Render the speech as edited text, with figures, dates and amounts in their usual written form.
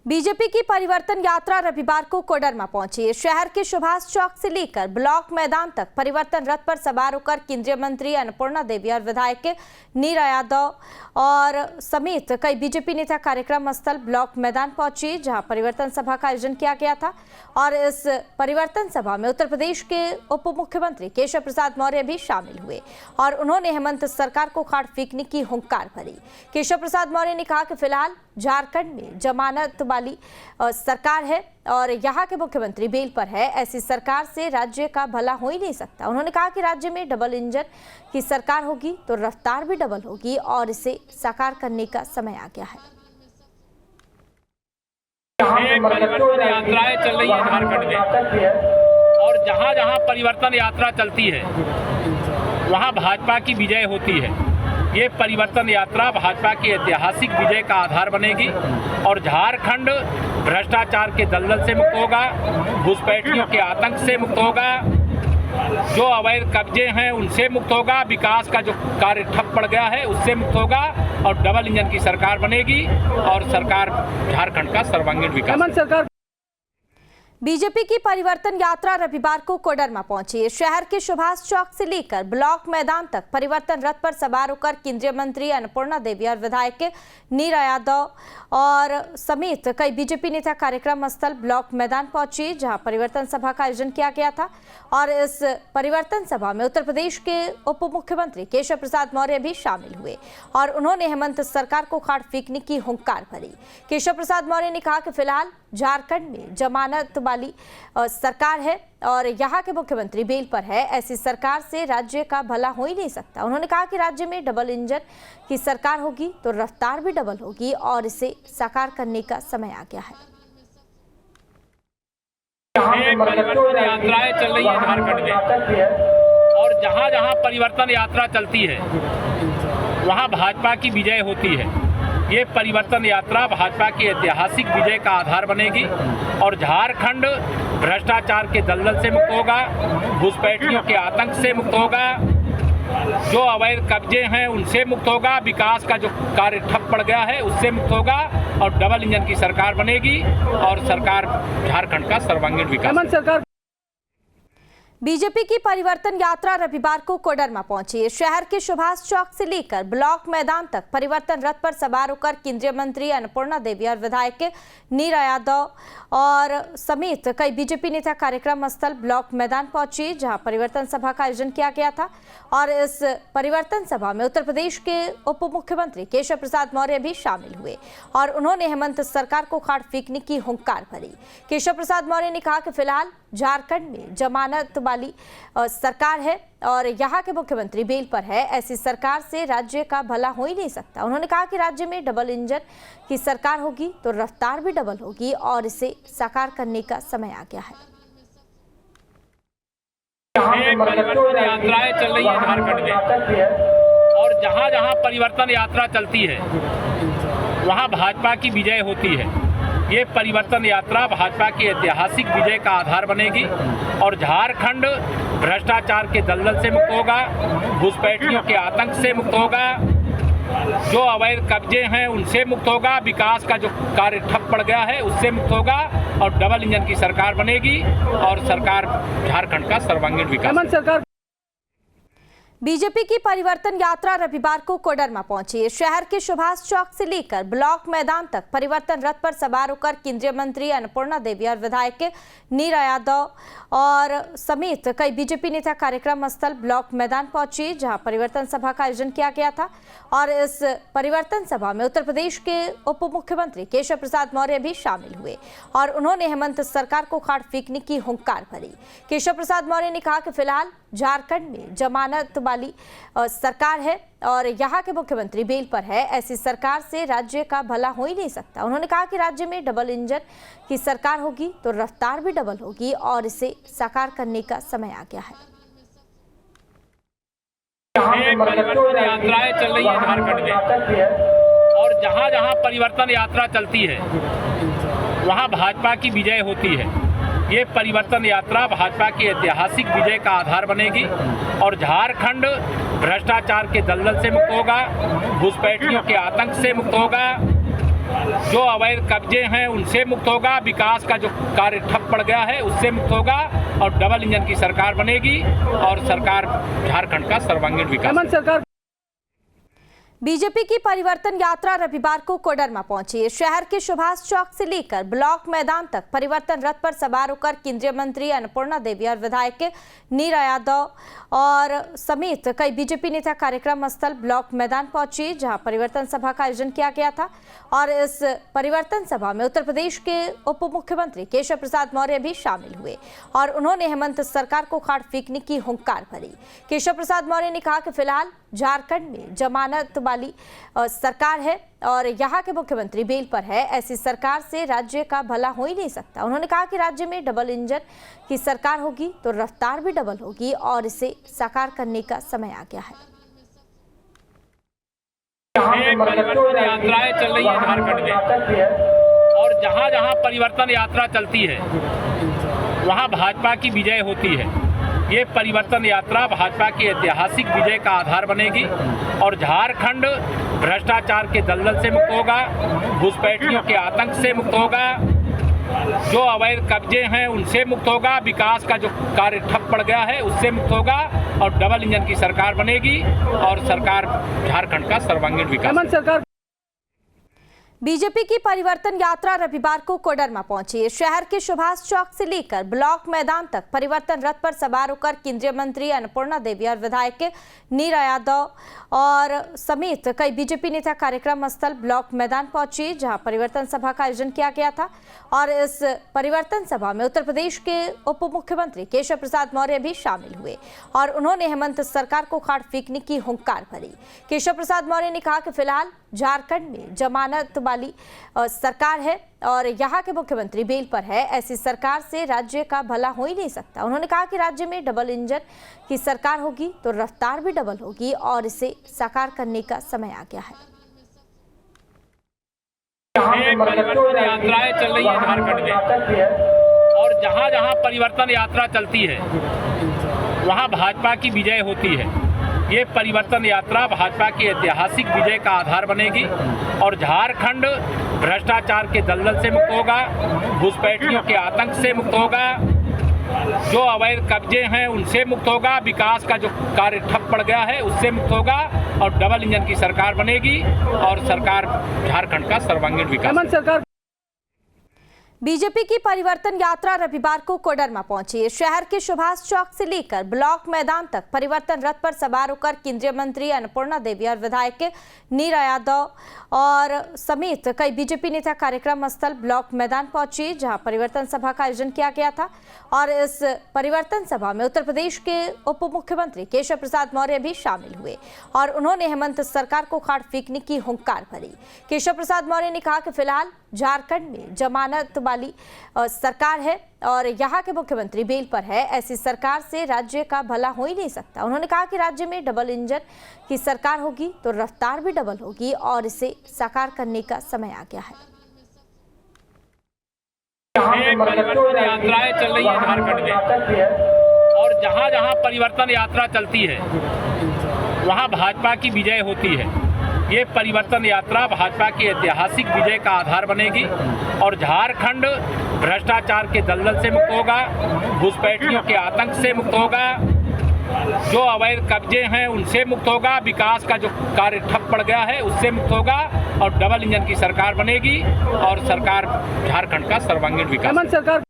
BJP की परिवर्तन यात्रा रविवार को कोडरमा पहुंची। शहर के सुभाष चौक से लेकर ब्लॉक मैदान तक परिवर्तन रथ पर सवार होकर केंद्रीय मंत्री अन्नपूर्णा देवी और विधायक नीरा यादव और समेत कई बीजेपी नेता कार्यक्रम स्थल ब्लॉक मैदान पहुंचे, जहां परिवर्तन सभा का आयोजन किया गया था। और इस परिवर्तन सभा में उत्तर प्रदेश के उप मुख्यमंत्री केशव प्रसाद मौर्य भी शामिल हुए और उन्होंने हेमंत सरकार को खाड़ फेंकने की हुंकार भरी। केशव प्रसाद मौर्य ने कहा कि फिलहाल झारखंड में जमानत वाली सरकार है और यहाँ के मुख्यमंत्री बेल पर है। ऐसी सरकार से राज्य का भला हो ही नहीं सकता। उन्होंने कहा कि राज्य में डबल इंजन की सरकार होगी तो रफ्तार भी डबल होगी और इसे साकार करने का समय आ गया है। परिवर्तन यात्राएं चल रही है झारखंड में, और जहां जहां परिवर्तन यात्रा चलती है वहां भाजपा की विजय होती है। ये परिवर्तन यात्रा भाजपा की ऐतिहासिक विजय का आधार बनेगी और झारखंड भ्रष्टाचार के दलदल से मुक्त होगा, घुसपैठियों के आतंक से मुक्त होगा, जो अवैध कब्जे हैं उनसे मुक्त होगा, विकास का जो कार्य ठप पड़ गया है उससे मुक्त होगा और डबल इंजन की सरकार बनेगी और सरकार झारखंड का सर्वांगीण विकास। बीजेपी की परिवर्तन यात्रा रविवार को कोडरमा पहुंची। शहर के सुभाष चौक से लेकर ब्लॉक मैदान तक परिवर्तन रथ पर सवार होकर केंद्रीय मंत्री अन्नपूर्णा देवी और विधायक नीरा यादव और समेत कई बीजेपी नेता कार्यक्रम स्थल ब्लॉक मैदान पहुंचे, जहां परिवर्तन सभा का आयोजन किया गया था। और इस परिवर्तन सभा में उत्तर प्रदेश के उप मुख्यमंत्री केशव प्रसाद मौर्य भी शामिल हुए और उन्होंने हेमंत सरकार को खाड़ फेंकने की हुंकार भरी। केशव प्रसाद मौर्य ने कहा कि फिलहाल झारखंड में जमानत वाली सरकार है और यहाँ के मुख्यमंत्री बेल पर है। ऐसी सरकार से राज्य का भला हो ही नहीं सकता। उन्होंने कहा कि राज्य में डबल इंजन की सरकार होगी तो रफ्तार भी डबल होगी और इसे साकार करने का समय आ गया है। परिवर्तन यात्राएं चल रही है झारखंड में, और जहां जहां परिवर्तन यात्रा चलती है वहां भाजपा की विजय होती है। ये परिवर्तन यात्रा भाजपा की ऐतिहासिक विजय का आधार बनेगी और झारखंड भ्रष्टाचार के दलदल से मुक्त होगा, घुसपैठियों के आतंक से मुक्त होगा, जो अवैध कब्जे हैं उनसे मुक्त होगा, विकास का जो कार्य ठप पड़ गया है उससे मुक्त होगा और डबल इंजन की सरकार बनेगी और सरकार झारखंड का सर्वांगीण विकास। बीजेपी की परिवर्तन यात्रा रविवार को कोडरमा पहुंची। शहर के सुभाष चौक से लेकर ब्लॉक मैदान तक परिवर्तन रथ पर सवार होकर केंद्रीय मंत्री अन्नपूर्णा देवी और विधायक नीरा यादव और समेत कई बीजेपी नेता कार्यक्रम स्थल ब्लॉक मैदान पहुंचे, जहां परिवर्तन सभा का आयोजन किया गया था। और इस परिवर्तन सभा में उत्तर प्रदेश के उप मुख्यमंत्री केशव प्रसाद मौर्य भी शामिल हुए और उन्होंने हेमंत सरकार को खाड़ फेंकने की हुंकार भरी। केशव प्रसाद मौर्य ने कहा कि फिलहाल झारखंड में जमानत वाली सरकार है और यहाँ के मुख्यमंत्री बेल पर है। ऐसी सरकार से राज्य का भला हो ही नहीं सकता। उन्होंने कहा कि राज्य में डबल इंजन की सरकार होगी तो रफ्तार भी डबल होगी और इसे साकार करने का समय आ गया है। परिवर्तन यात्राएं चल रही है झारखंड में, और जहां जहां परिवर्तन यात्रा चलती है वहां भाजपा की विजय होती है। ये परिवर्तन यात्रा भाजपा की ऐतिहासिक विजय का आधार बनेगी और झारखंड भ्रष्टाचार के दलदल से मुक्त होगा, घुसपैठियों के आतंक से मुक्त होगा, जो अवैध कब्जे हैं उनसे मुक्त होगा, विकास का जो कार्य ठप पड़ गया है उससे मुक्त होगा और डबल इंजन की सरकार बनेगी और सरकार झारखंड का सर्वांगीण विकास। बीजेपी की परिवर्तन यात्रा रविवार को कोडरमा पहुंची। शहर के सुभाष चौक से लेकर ब्लॉक मैदान तक परिवर्तन रथ पर सवार होकर केंद्रीय मंत्री अन्नपूर्णा देवी और विधायक नीरा यादव और समेत कई बीजेपी नेता कार्यक्रम स्थल ब्लॉक मैदान पहुंचे, जहां परिवर्तन सभा का आयोजन किया गया था। और इस परिवर्तन सभा में उत्तर प्रदेश के उप मुख्यमंत्री केशव प्रसाद मौर्य भी शामिल हुए और उन्होंने हेमंत सरकार को खाड़ फेंकने की हुंकार भरी। केशव प्रसाद मौर्य ने कहा कि फिलहाल झारखंड में जमानत वाली सरकार है और यहाँ के मुख्यमंत्री बेल पर है। ऐसी सरकार से राज्य का भला हो ही नहीं सकता। उन्होंने कहा कि राज्य में डबल इंजन की सरकार होगी तो रफ्तार भी डबल होगी और इसे साकार करने का समय आ गया है। परिवर्तन यात्राएं चल रही है झारखंड में, और जहां जहां परिवर्तन यात्रा चलती है वहां भाजपा की विजय होती है। ये परिवर्तन यात्रा भाजपा की ऐतिहासिक विजय का आधार बनेगी और झारखंड भ्रष्टाचार के दलदल से मुक्त होगा, घुसपैठियों के आतंक से मुक्त होगा, जो अवैध कब्जे हैं उनसे मुक्त होगा, विकास का जो कार्य ठप पड़ गया है उससे मुक्त होगा और डबल इंजन की सरकार बनेगी और सरकार झारखंड का सर्वांगीण विकास। सरकार बीजेपी की परिवर्तन यात्रा रविवार को कोडरमा पहुंची। शहर के सुभाष चौक से लेकर ब्लॉक मैदान तक परिवर्तन रथ पर सवार होकर केंद्रीय मंत्री अन्नपूर्णा देवी और विधायक नीरा यादव और समेत कई बीजेपी नेता कार्यक्रम स्थल ब्लॉक मैदान पहुंचे, जहां परिवर्तन सभा का आयोजन किया गया था। और इस परिवर्तन सभा में उत्तर प्रदेश के उप मुख्यमंत्री केशव प्रसाद मौर्य भी शामिल हुए और उन्होंने हेमंत सरकार को खाड़ फेंकने की हुंकार भरी। केशव प्रसाद मौर्य ने कहा कि फिलहाल झारखंड में जमानत वाली सरकार है और यहाँ के मुख्यमंत्री बेल पर है। ऐसी सरकार से राज्य का भला हो ही नहीं सकता। उन्होंने कहा कि राज्य में डबल इंजन की सरकार होगी तो रफ्तार भी डबल होगी और इसे साकार करने का समय आ गया है। परिवर्तन यात्राएं चल रही है झारखंड में और जहाँ जहाँ परिवर्तन यात्रा चलती है वहाँ भाजपा की विजय होती है। ये परिवर्तन यात्रा भाजपा की ऐतिहासिक विजय का आधार बनेगी और झारखंड भ्रष्टाचार के दलदल से मुक्त होगा, घुसपैठियों के आतंक से मुक्त होगा, जो अवैध कब्जे हैं उनसे मुक्त होगा, विकास का जो कार्य ठप पड़ गया है उससे मुक्त होगा और डबल इंजन की सरकार बनेगी और सरकार झारखंड का सर्वांगीण विकास। बीजेपी की परिवर्तन यात्रा रविवार को कोडरमा पहुंची। शहर के सुभाष चौक से लेकर ब्लॉक मैदान तक परिवर्तन रथ पर सवार होकर केंद्रीय मंत्री अन्नपूर्णा देवी और विधायक नीरा यादव और समेत कई बीजेपी नेता कार्यक्रम स्थल ब्लॉक मैदान पहुंचे, जहां परिवर्तन सभा का आयोजन किया गया था। और इस परिवर्तन सभा में उत्तर प्रदेश के उप मुख्यमंत्री केशव प्रसाद मौर्य भी शामिल हुए और उन्होंने हेमंत सरकार को खाड़ फेंकने की हुंकार भरी। केशव प्रसाद मौर्य ने कहा कि फिलहाल झारखंड में जमानत वाली सरकार है और यहाँ के मुख्यमंत्री बेल पर है। ऐसी सरकार से राज्य का भला हो ही नहीं सकता। उन्होंने कहा कि राज्य में डबल इंजन की सरकार होगी तो रफ्तार भी डबल होगी और इसे साकार करने का समय आ गया है। परिवर्तन यात्राएं चल रही है झारखंड में और जहाँ जहाँ परिवर्तन यात्रा चलती है वहाँ भाजपा की विजय होती है। ये परिवर्तन यात्रा भाजपा की ऐतिहासिक विजय का आधार बनेगी और झारखंड भ्रष्टाचार के दलदल से मुक्त होगा, घुसपैठियों के आतंक से मुक्त होगा, जो अवैध कब्जे हैं उनसे मुक्त होगा, विकास का जो कार्य ठप पड़ गया है उससे मुक्त होगा और डबल इंजन की सरकार बनेगी और सरकार झारखंड का सर्वांगीण विकास। बीजेपी की परिवर्तन यात्रा रविवार को कोडरमा पहुंची। शहर के सुभाष चौक से लेकर ब्लॉक मैदान तक परिवर्तन रथ पर सवार होकर केंद्रीय मंत्री अन्नपूर्णा देवी और विधायक नीरा यादव और समेत कई बीजेपी नेता कार्यक्रम स्थल ब्लॉक मैदान पहुंचे, जहां परिवर्तन सभा का आयोजन किया गया था। और इस परिवर्तन सभा में उत्तर प्रदेश के उप मुख्यमंत्री केशव प्रसाद मौर्य भी शामिल हुए और उन्होंने हेमंत सरकार को खाड़ फेंकने की हुंकार भरी। केशव प्रसाद मौर्य ने कहा कि फिलहाल झारखंड में जमानत वाली सरकार है और यहाँ के मुख्यमंत्री बेल पर है। ऐसी सरकार से राज्य का भला हो ही नहीं सकता। उन्होंने कहा कि राज्य में डबल इंजन की सरकार होगी तो रफ्तार भी डबल होगी और इसे साकार करने का समय आ गया है। परिवर्तन यात्राएं चल रही है झारखंड में और जहाँ जहाँ परिवर्तन यात्रा चलती है वहाँ भाजपा की विजय होती है। ये परिवर्तन यात्रा भाजपा की ऐतिहासिक विजय का आधार बनेगी और झारखंड भ्रष्टाचार के दलदल से मुक्त होगा, घुसपैठियों के आतंक से मुक्त होगा, जो अवैध कब्जे हैं उनसे मुक्त होगा, विकास का जो कार्य ठप पड़ गया है उससे मुक्त होगा और डबल इंजन की सरकार बनेगी और सरकार झारखंड का सर्वांगीण विकास।